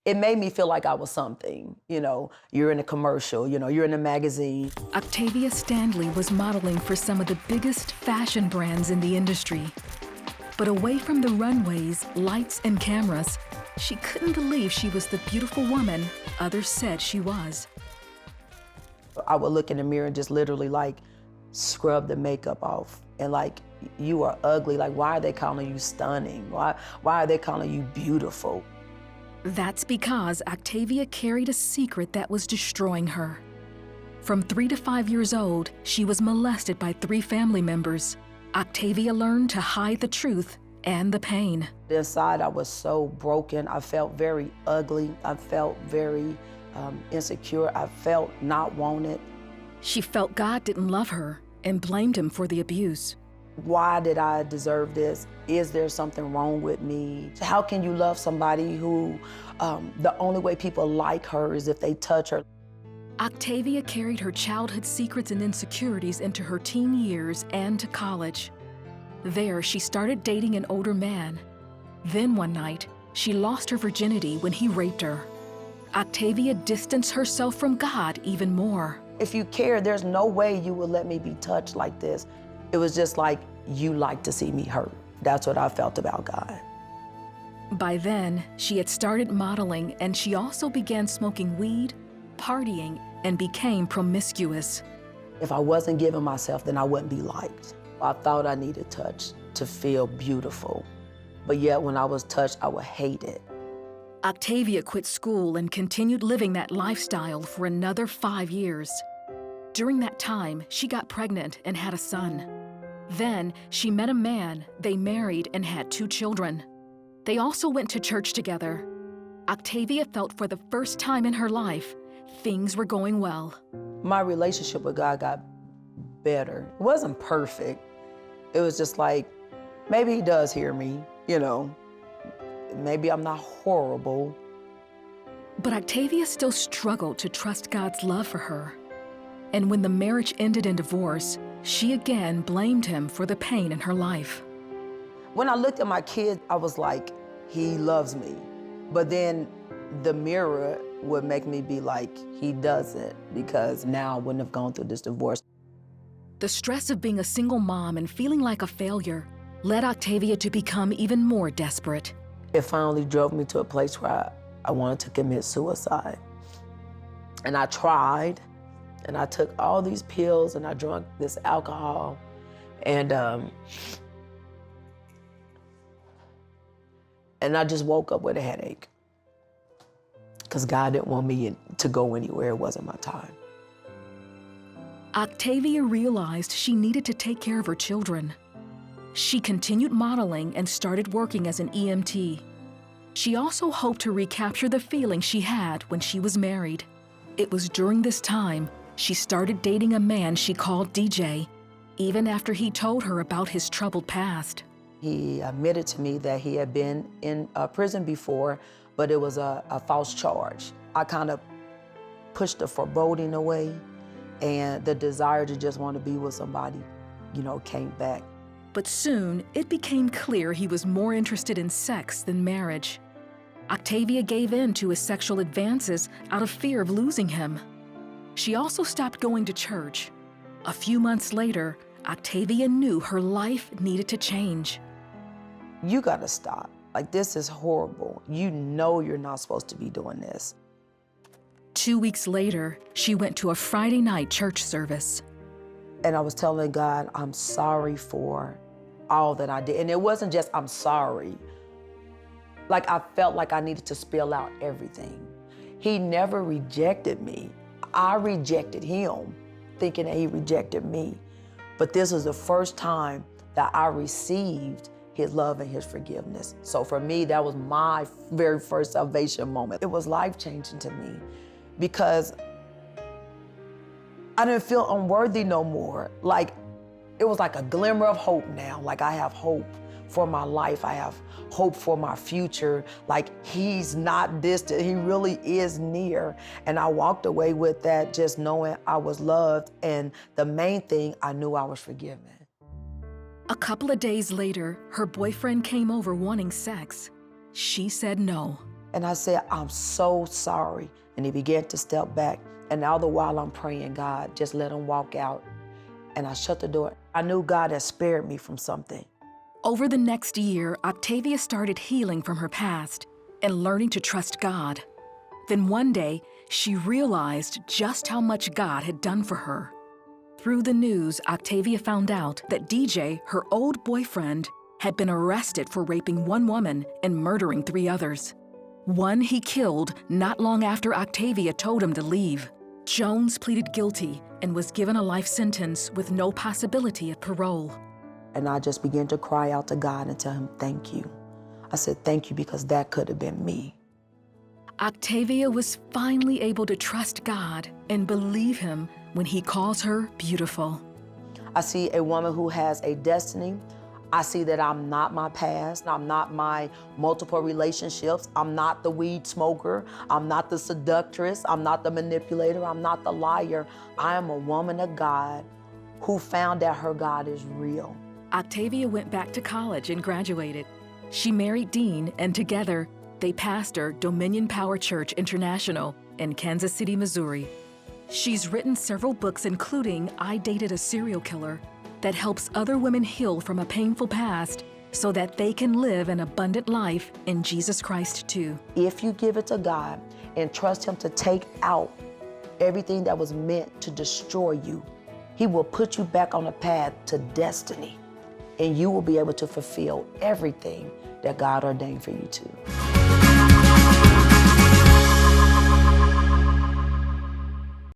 It made me feel like I was something. You're in a commercial, you're in a magazine. Octavia Standley was modeling for some of the biggest fashion brands in the industry. But away from the runways, lights, and cameras, she couldn't believe she was the beautiful woman others said she was. I would look in the mirror and just literally like scrub the makeup off and like, you are ugly. Like, why are they calling you stunning? Why are they calling you beautiful? That's because Octavia carried a secret that was destroying her. From 3 to 5 years old, she was molested by 3 family members. Octavia learned to hide the truth and the pain. Inside, I was so broken. I felt very ugly. I felt very insecure. I felt not wanted. She felt God didn't love her and blamed him for the abuse. Why did I deserve this? Is there something wrong with me? How can you love somebody who the only way people like her is if they touch her? Octavia carried her childhood secrets and insecurities into her teen years and to college. There, she started dating an older man. Then one night, she lost her virginity when he raped her. Octavia distanced herself from God even more. If you care, there's no way you would let me be touched like this. It was just like, you like to see me hurt. That's what I felt about God. By then, she had started modeling, and she also began smoking weed, partying, and became promiscuous. If I wasn't giving myself, then I wouldn't be liked. I thought I needed touch to feel beautiful. But yet when I was touched, I would hate it. Octavia quit school and continued living that lifestyle for another 5 years. During that time, she got pregnant and had a son. Then, she met a man, they married, and had 2 children. They also went to church together. Octavia felt for the first time in her life, things were going well. My relationship with God got better. It wasn't perfect. It was just like, maybe he does hear me, Maybe I'm not horrible. But Octavia still struggled to trust God's love for her. And when the marriage ended in divorce, she again blamed him for the pain in her life. When I looked at my kid, I was like, he loves me. But then the mirror would make me be like, he doesn't, because now I wouldn't have gone through this divorce. The stress of being a single mom and feeling like a failure led Octavia to become even more desperate. It finally drove me to a place where I wanted to commit suicide. And I tried, and I took all these pills, and I drank this alcohol, and I just woke up with a headache because God didn't want me to go anywhere. It wasn't my time. Octavia realized she needed to take care of her children. She continued modeling and started working as an EMT. She also hoped to recapture the feeling she had when she was married. It was during this time she started dating a man she called DJ, even after he told her about his troubled past. He admitted to me that he had been in prison before, but it was a false charge. I kind of pushed the foreboding away, and the desire to just want to be with somebody, came back. But soon, it became clear he was more interested in sex than marriage. Octavia gave in to his sexual advances out of fear of losing him. She also stopped going to church. A few months later, Octavia knew her life needed to change. You gotta stop. Like, this is horrible. You know you're not supposed to be doing this. 2 weeks later, she went to a Friday night church service. And I was telling God, I'm sorry for all that I did. And it wasn't just, I'm sorry. Like, I felt like I needed to spill out everything. He never rejected me. I rejected him, thinking that he rejected me. But this was the first time that I received his love and his forgiveness. So for me, that was my very first salvation moment. It was life-changing to me because I didn't feel unworthy no more. Like, it was like a glimmer of hope now. Like, I have hope for my life. I have hope for my future. Like, he's not distant. He really is near. And I walked away with that, just knowing I was loved. And the main thing, I knew I was forgiven. A couple of days later, her boyfriend came over wanting sex. She said no. And I said, I'm so sorry. And he began to step back. And all the while I'm praying, God, just let him walk out. And I shut the door. I knew God had spared me from something. Over the next year, Octavia started healing from her past and learning to trust God. Then one day, she realized just how much God had done for her. Through the news, Octavia found out that DJ, her old boyfriend, had been arrested for raping one woman and murdering 3 others. One he killed not long after Octavia told him to leave. Jones pleaded guilty and was given a life sentence with no possibility of parole. And I just began to cry out to God and tell him, thank you. I said, thank you, because that could have been me. Octavia was finally able to trust God and believe him when he calls her beautiful. I see a woman who has a destiny. I see that I'm not my past. I'm not my multiple relationships. I'm not the weed smoker. I'm not the seductress. I'm not the manipulator. I'm not the liar. I am a woman of God who found that her God is real. Octavia went back to college and graduated. She married Dean, and together, they pastor Dominion Power Church International in Kansas City, Missouri. She's written several books, including I Dated a Serial Killer, that helps other women heal from a painful past so that they can live an abundant life in Jesus Christ too. If you give it to God and trust him to take out everything that was meant to destroy you, he will put you back on a path to destiny, and you will be able to fulfill everything that God ordained for you to.